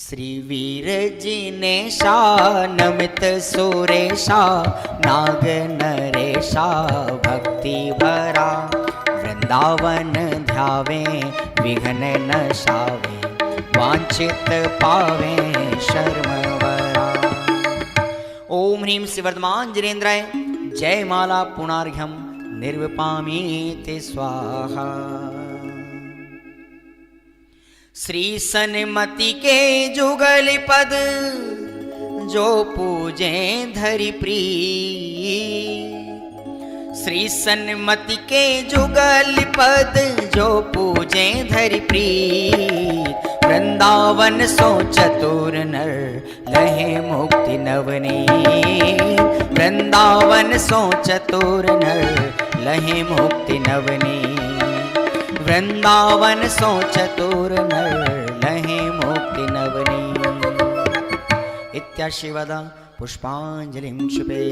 श्रीवीरजिने शा नमित सुरेशा नाग नरेशा भक्ति भरा वृंदावन ध्यावे विघ्न नशावे वांछित पावे शर्म वरा। ओम ह्रीं श्रीवर्धमाञ्जनेन्द्राय जय माला पुनार्घ्यम निर्विपामीति स्वाहा। श्री सन्मति के जुगल पद जो पूजे धरि प्रीत, श्री सन्मति के जुगल पद जो पूजे धरि प्रीत, वृंदावन सो चतुर नर लहे मुक्ति नवनीत, वृंदावन सो चतुर नर लहे मुक्ति नवनीत, वृंदावन सो चतुर नर लहे मुक्ति नवनीत। इत्याशिवदा पुष्पांजलिं शुभे।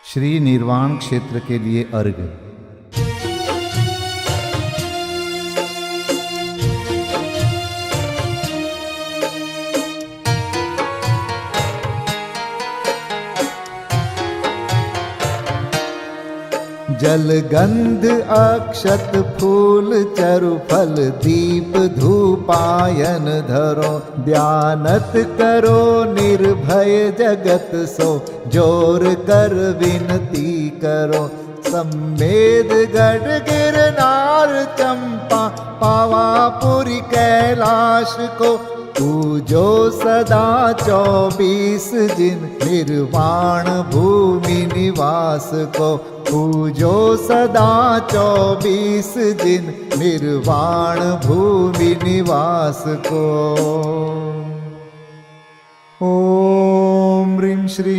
श्री निर्वाण क्षेत्र के लिए अर्घ्य। जल गंध अक्षत फूल चरु फल दीप धूपायन धरो, ध्यानत करो निर्भय जगत सो, जोर कर विनती करो। सम्मेद गढ़ गिरनार चंपा पावापुरी कैलाश को, पूजो सदा 24 दिन निर्वाण भूमि निवास को, पूजो सदा 24 दिन निर्वाण भूमि निवास को। ओम ह्रीं श्री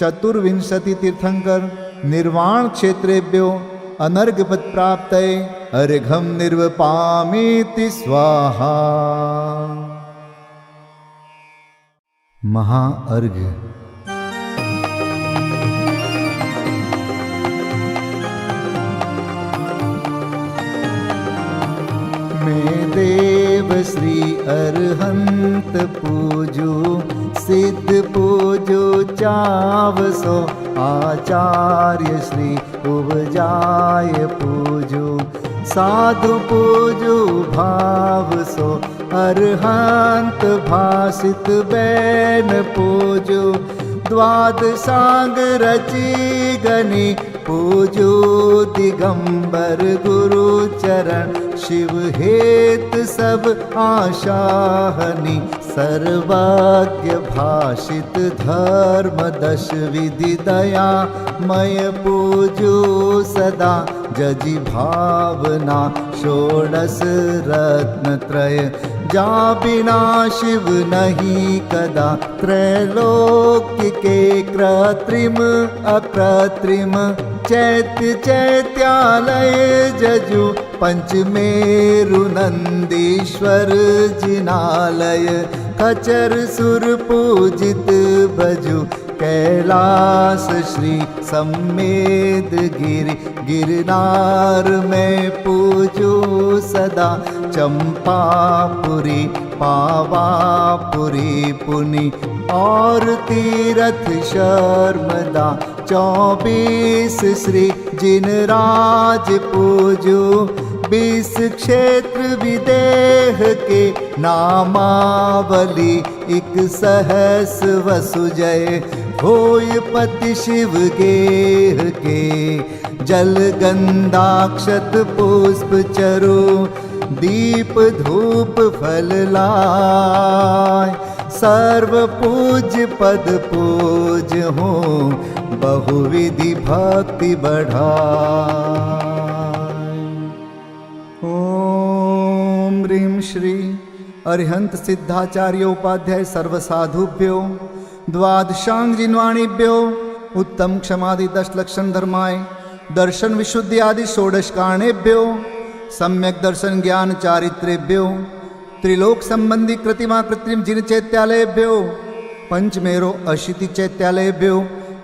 चतुर्विंशति तीर्थंकर निर्वाण क्षेत्रेभ्यो अनर्घपद प्राप्तये अर्घ्यं निर्वपामीति स्वाहा। महाअर्घ्य। मैं देव श्री अरहंत पूजू, सिद्ध पूजू चावसो, आचार्य श्री उपजाय पूजू, साधु पूजू भाव सो, अरहंत भासित बैन पूजू, द्वादशांग रची गनी पूजू, दिगंबर गुरु चरण शिव हेत सब आशाहनी, सर्वज्ञ भाषित धर्म 10 विधि दया मय पूजू सदा, जजी भावना 16 रत्न त्रय, जा बिना शिव नहीं कदा, त्रैलोक्य के कृत्रिम अकृत्रिम, चैत्य चैत्यालय जजु, पंचमेरु नंदीश्वर जिनालय, खचर सुर पूजित भजु, कैलास श्री सम्मेद गिरि, गिरनार में पूजू सदा, चंपापुरी पावापुरी पुनि, और तीरथ शर्मदा 24 श्री जिनराज पूजू, 20 क्षेत्र विदेह के नामावली, 1 सहस वसुजय होय पति शिव गेह के, जल गंधाक्षत पुष्प चरु, दीप धूप फल लाय, सर्व पूज्य पद पूज हो, बहुविधि भक्ति बढ़ाय। ओम ह्रीं श्री अरिहंत सिद्धाचार्य उपाध्याय सर्वसाधुभ्यो, द्वादशांग जिन्वाणीभ्यो, उत्तम क्षमादि 10 लक्षण धर्माय, दर्शन विशुद्धि आदि 16 कारणेभ्यो, सम्यक दर्शन ज्ञान चारित्रेभ्यो, त्रिलोक संबंधी कृतिमा कृत्रिम जिन चैत्यालयभ्यो, पंचमेरो अशीति चैत्यालयभ्यो,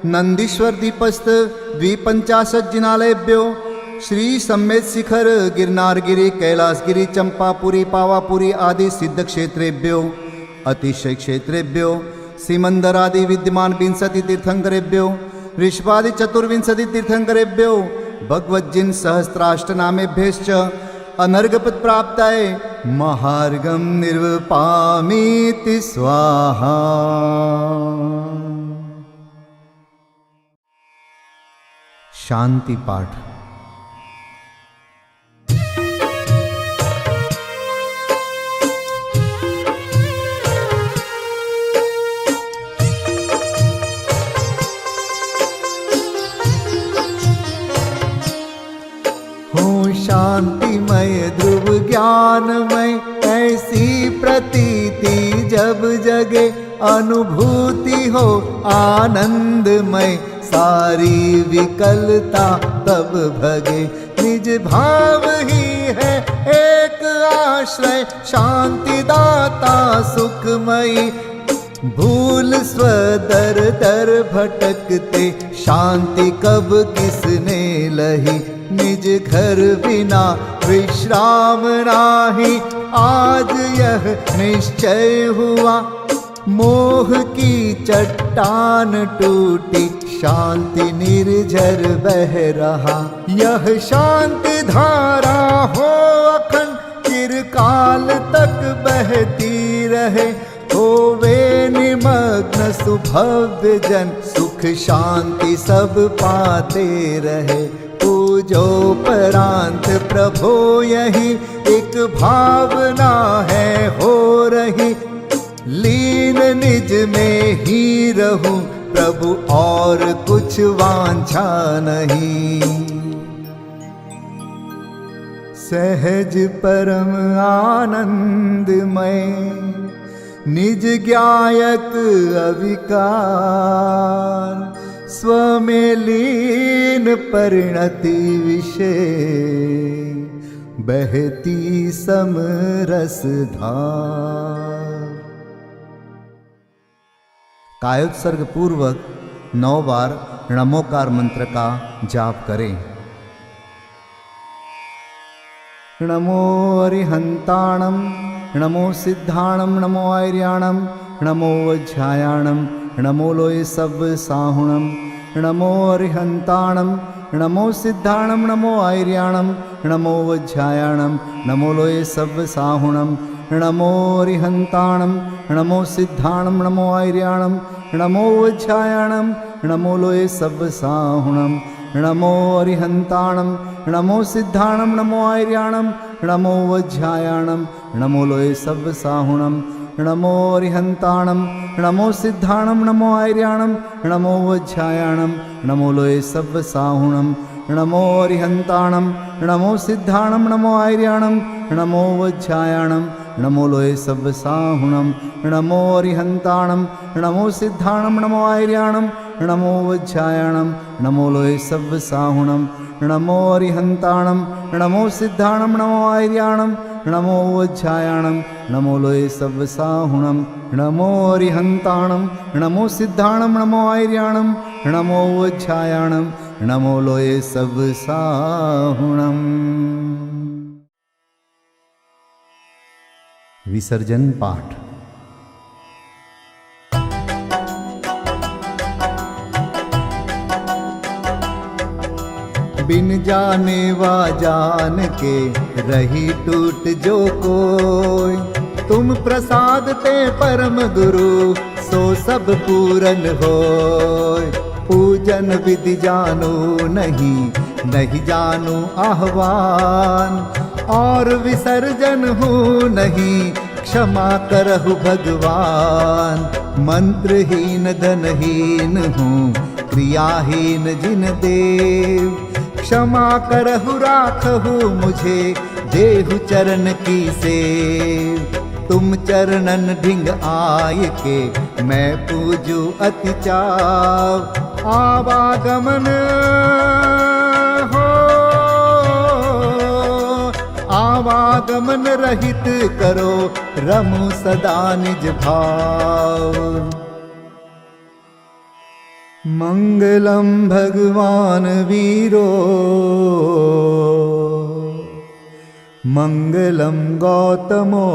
नंदीश्वर दीपस्थ 250 जिनालयभ्यो, श्री सम्मेत शिखर गिरनारगिरी कैलासगिरी चंपापुरी पावापुरी आदि सिद्ध क्षेत्रेभ्यो अतिशय क्षेत्रेभ्यो सीमंदरादि विद्यमान विंशति तीर्थंकरेभ्यो ऋषभादि चतुर्विंशति तीर्थंकरेभ्यो भगवज्जिन सहस्राष्टनामेभ्यश्च अनर्घपद प्राप्ताय महार्गम निर्वपामीति स्वाहा। शांति पाठ। हो शांतिमय ध्रुव ज्ञानमय ऐसी प्रतीति जब जगे अनुभूति हो आनंदमय सारी विकलता तब भगे निज भाव ही है एक आश्रय शांति दाता सुखमयी भूल स्वदर दर भटकते शांति कब किसने लही निज घर बिना विश्राम नाही आज यह निश्चय हुआ मोह की चट्टान टूटी शांति निर्झर बह रहा यह शांति धारा हो अखंड चिरकाल तक बहती रहे होवे निमग्न सुभव्य जन सुख शांति सब पाते रहे पूजोपरांत प्रभो यही एक भावना है हो रही लीन निज में ही रहूं प्रभु और कुछ वांछा नहीं सहज परम आनंदमय निज ज्ञायक अविकार स्व में लीन परिणति विषय बहती समरस धार। कायोत्सर्ग पूर्वक 9 बार नमोकार मंत्र का जाप करें। नमो अरिहंताणम नमो सिद्धाणम नमो आर्याणम नमो वज्रायाणम नमो लोय सब साहुणम नमो अरिहंताणम नमो सिद्धाणम नमो आर्याणम नमो वज्रायाणम नमो लोय सब साहुणम नमो अरिहंताणम नमो सिद्धाणम नमो आर्याणम नमो वज्रायाणम नमो लोय सब साहुणम नमो अरिहंताणम नमो सिद्धाणम नमो आर्याणम नमो वज्रायाणम नमो लोय सब साहुणम नमो अरिहंताणम नमो सिद्धाणम नमो आर्याणम नमो वज्रायाणम नमो लोय सब साहुणम नमो अरिहंताणम नमो सिद्धाणम नमो आर्याणम नमो वज्रायाणम नमो लोय सब साहुणम नमो अरिहंताणम नमो सिद्धाणम नमो आर्याणम नमो वज्रायाणम नमो लोय सब साहुणम नमो अरिहंताणम नमो सिद्धाणम नमो आर्याणम नमो वज्रायाणम नमो लोय सब साहुणम नमो अरिहंताणम नमो सिद्धाणम नमो आर्याणम नमो वज्रायाणम नमो लोय सब साहुणम। विसर्जन पाठ। बिन जाने वा जान के रही टूट जो कोई तुम प्रसाद ते परम गुरु सो सब पूरन होय पूजन विधि जानो नहीं जानो आह्वान और विसर्जन हूँ नहीं क्षमा करहु भगवान मंत्रहीन धनहीन हूँ क्रियाहीन जिन देव क्षमा करहु राखहु मुझे देहु चरण की सेव तुम चरणन ढिंग आय के मैं पूजू अति चाव आवागमन हो आवागमन रहित करो रमु सदा निज भाव मङ्गलं भगवान् वीरो मङ्गलं गौतमो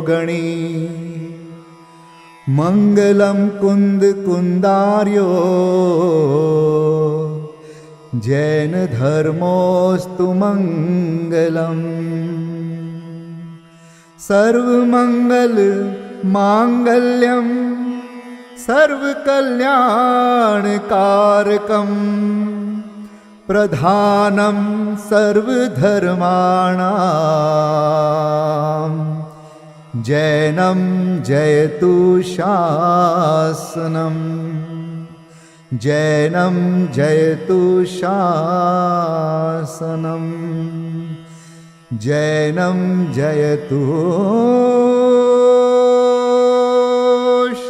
गणी मङ्गलं कुन्दकुन्दार्यो जैनधर्मोऽस्तु मङ्गलम् सर्वमङ्गलमाङ्गल्यं सर्वकल्याणकारकं प्रधानं सर्वधर्माणां जैनं जयतु शासनम् जैनं जयतु शासनम् जैनं जयतु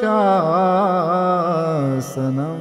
शासनम्।